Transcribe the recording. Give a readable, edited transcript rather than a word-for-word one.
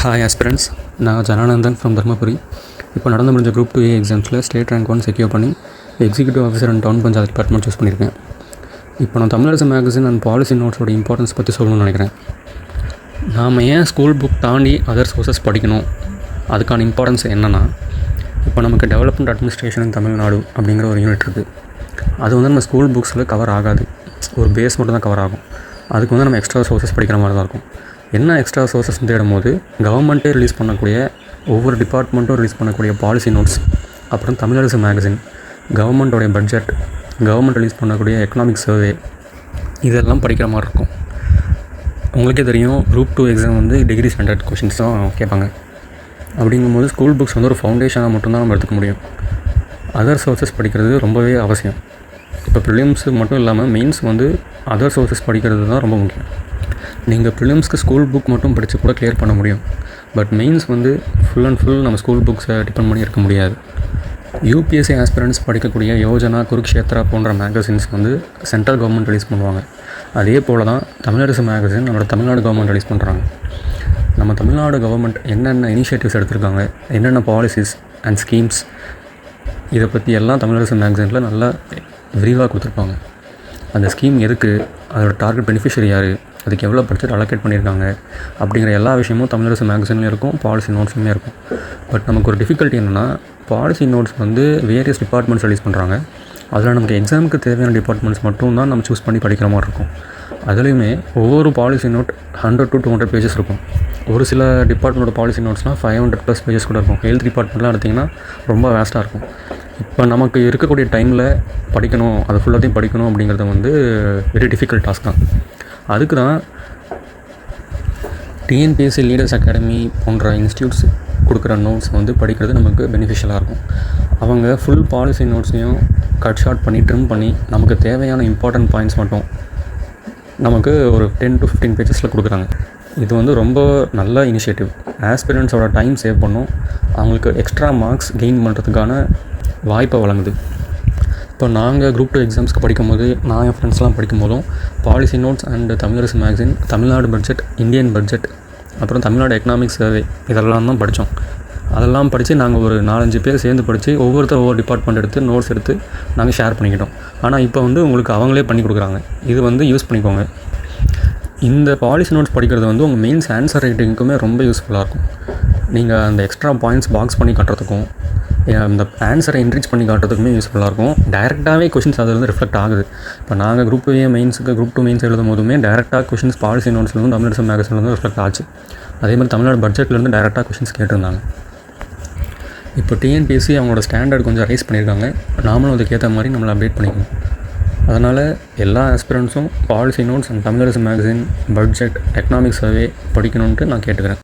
Hi aspirants, நான் ஜனானந்தன் from Dharmapuri. இப்போ நடந்து முடிஞ்ச குரூப் 2A எக்ஸாம்ஸில் ஸ்டேட் ரேங்க் 1 செக்யூர் பண்ணி executive officer and town panchayat department choose பண்ணியிருக்கேன். இப்போ நான் தமிழரசு மேகசின் அண்ட் பாலிசி நோட்ஸோட இம்பார்ட்டன்ஸ் பற்றி சொல்லணும்னு நினைக்கிறேன். நாம் ஏன் ஸ்கூல் புக் தாண்டி அதர் சோர்ஸஸ் படிக்கணும், அதுக்கான இம்பார்ட்டன்ஸ் என்னென்னா, இப்போ நமக்கு டெவலப்மெண்ட் அட்மினிஸ்ட்ரேஷன் இன் தமிழ்நாடு அப்படிங்கிற ஒரு யூனிட் இருக்குது. அது வந்து நம்ம ஸ்கூல் புக்ஸில் கவர் ஆகாது, ஒரு பேஸ் மட்டும் தான் கவர் ஆகும். அதுக்கு வந்து நம்ம எக்ஸ்ட்ரா சோர்ஸஸ் படிக்கிற மாதிரி தான் இருக்கும். என்ன எக்ஸ்ட்ரா சோர்ஸஸ் தேடும் போது கவர்மெண்ட்டே ரிலீஸ் பண்ணக்கூடிய, ஒவ்வொரு டிபார்ட்மெண்ட்டும் ரிலீஸ் பண்ணக்கூடிய பாலிசி நோட்ஸ், அப்புறம் தமிழரசு மேகசின், கவர்மெண்ட்டோடைய பட்ஜெட், கவர்மெண்ட் ரிலீஸ் பண்ணக்கூடிய எக்கனாமிக் சர்வே, இதெல்லாம் படிக்கிற மாதிரி இருக்கும். உங்களுக்கே தெரியும், குரூப் 2 எக்ஸாம் வந்து டிகிரி ஸ்டாண்டர்ட் கொஷின்ஸ் தான் கேட்பாங்க. அப்படிங்கும்போது ஸ்கூல் புக்ஸ் வந்து ஒரு ஃபவுண்டேஷனாக மட்டும்தான் நம்ம எடுத்துக்க முடியும். அதர் சோர்ஸஸ் படிக்கிறது ரொம்பவே அவசியம். இப்போ ப்ரிலிம்ஸு மட்டும் இல்லாமல் மெயின்ஸ் வந்து அதர் சோர்ஸஸ் படிக்கிறது தான் ரொம்ப முக்கியம். நீங்கள் ப்ரிலிம்ஸ்க்கு ஸ்கூல் புக் மட்டும் படித்து கூட கிளியர் பண்ண முடியும். பட் மெயின்ஸ் வந்து ஃபுல் அண்ட் ஃபுல் நம்ம ஸ்கூல் புக்ஸை டிபெண்ட் பண்ணி இருக்க முடியாது. யூபிஎஸ்சி ஆஸ்பிரண்ட்ஸ் படிக்கக்கூடிய யோஜனா, குருக்ஷேத்ரா போன்ற மேகசின்ஸ் வந்து சென்ட்ரல் கவர்மெண்ட் ரிலீஸ் பண்ணுவாங்க. அதே போல் தான் தமிழரசு மேகசின் நம்மளோட தமிழ்நாடு கவர்மெண்ட் ரிலீஸ் பண்ணுறாங்க. நம்ம தமிழ்நாடு கவர்மெண்ட் என்னென்ன இனிஷியேட்டிவ்ஸ் எடுத்திருக்காங்க, என்னென்ன பாலிசிஸ் அண்ட் ஸ்கீம்ஸ், இதை பற்றி எல்லாம் தமிழரசு மேகசினில் நல்லா விரிவாக கொடுத்துருப்பாங்க. அந்த ஸ்கீம் எதுக்கு, அதோட டார்கெட் பெனிஃபிஷரி யார், அதுக்கு எவ்வளோ பட்ஜெட் அலோகேட் பண்ணியிருக்காங்க அப்படிங்கிற எல்லா விஷயமும் தமிழரசு மேகசின்லேயும் இருக்கும், பாலிசி நோட்ஸ்லையுமே இருக்கும். பட் நமக்கு ஒரு டிஃபிகல்ட்டி என்னென்னா, பாலிசி நோட்ஸ் வந்து வேரியஸ் டிபார்ட்மெண்ட்ஸ் ரிலீஸ் பண்ணுறாங்க. அதில் நமக்கு எக்ஸாமுக்கு தேவையான டிபார்ட்மெண்ட்ஸ் மட்டும் தான் நம்ம சூஸ் பண்ணி படிக்கிற மாதிரி இருக்கும். அதுலேயுமே ஒவ்வொரு பாலிசி நோட் 100 to 200 பேஜஸ் இருக்கும். ஒரு சில டிபார்ட்மெண்ட்டோட பாலிசி நோட்ஸ்னால் 500+ பேஜஸ் கூட இருக்கும். ஹெல்த் டிபார்ட்மெண்ட்லாம் எடுத்திங்கன்னா ரொம்ப வேஸ்ட்டாக இருக்கும். இப்போ நமக்கு இருக்கக்கூடிய டைமில் படிக்கணும், அது ஃபுல்லாத்தையும் படிக்கணும் அப்படிங்கிறது வந்து வெரி டிஃபிகல்ட் டாஸ்க் தான். அதுக்கு தான் டிஎன்பிஎஸ்சி லீடர்ஸ் அகாடமி போன்ற இன்ஸ்டியூட்ஸ் கொடுக்குற நோட்ஸ் வந்து படிக்கிறது நமக்கு பெனிஃபிஷியலாக இருக்கும். அவங்க ஃபுல் பாலிசி நோட்ஸையும் கட் ஷார்ட் பண்ணி ட்ரிம் பண்ணி நமக்கு தேவையான இம்பார்ட்டன்ட் பாயிண்ட்ஸ் மட்டும் நமக்கு ஒரு 10 to 15 பேஜஸில் கொடுக்குறாங்க. இது வந்து ரொம்ப நல்ல இனிஷியேட்டிவ். ஆஸ்பிரண்ட்ஸோட டைம் சேவ் பண்ணும், அவங்களுக்கு எக்ஸ்ட்ரா மார்க்ஸ் கெயின் பண்ணுறதுக்கான வாய்ப்பை வழங்குது. இப்போ நாங்கள் குரூப் 2 எக்ஸாம்ஸ்க்கு படிக்கும்போது, நான் என் ஃப்ரெண்ட்ஸ்லாம் படிக்கும்போதும் policy notes and Tamilarasu magazine, Tamil Nadu budget, Indian budget, அப்புறம் தமிழ்நாடு எக்கனாமிக் சர்வே, இதெல்லாம் தான் படித்தோம். அதெல்லாம் படித்து நாங்கள் ஒரு 4-5 பேர் சேர்ந்து படித்து ஒவ்வொருத்தர் ஒவ்வொரு டிபார்ட்மெண்ட் எடுத்து நோட்ஸ் எடுத்து நாங்கள் ஷேர் பண்ணிக்கிட்டோம். ஆனால் இப்போ வந்து உங்களுக்கு அவங்களே பண்ணி கொடுக்குறாங்க. இது வந்து யூஸ் பண்ணிக்கோங்க. இந்த பாலிசி நோட்ஸ் படிக்கிறது வந்து உங்கள் மெயின்ஸ் ஆன்சர் ரைட்டிங்க்குமே ரொம்ப யூஸ்ஃபுல்லாக இருக்கும். நீங்கள் அந்த எக்ஸ்ட்ரா பாயிண்ட்ஸ் பாக்ஸ் பண்ணி கட்டுறதுக்கும், இந்த ஆன்சரை என்ரிச் பண்ணி காட்டுறதுக்குமே யூஸ்ஃபுல்லாக இருக்கும். டைரெக்டாகவே கொஷின்ஸ் அதில் வந்து ரிஃப்ளெக்ட் ஆகுது. இப்போ நாங்கள் குரூப் 2A மெயின்ஸுக்கு, குரூப் 2 மெயின்ஸ் எழுதும் போதுமே டேரெக்டாக கொஷின்ஸ் பாலிசி நோட்ஸ்லேருந்து, தமிழரசு மேகசின்லேருந்து ரிஃப்ளெக்ட் ஆச்சு. அதே மாதிரி தமிழ்நாடு பட்ஜெட்லேருந்து டேரெக்டாக கொஷின்ஸ் கேட்டிருந்தாங்க. இப்போ டிஎன்பிஎஸ்சி அவங்களோட ஸ்டாண்டர்ட் கொஞ்சம் ரைஸ் பண்ணியிருக்காங்க. நாமளும் அதுக்கேற்ற மாதிரி நம்மளை அப்டேட் பண்ணிக்கணும். அதனால் எல்லா ஆஸ்பிரண்ட்ஸும் policy notes and Tamilarasu magazine, budget, economic survey படிக்கணுன்ட்டு நான் கேட்டுக்கிறேன்.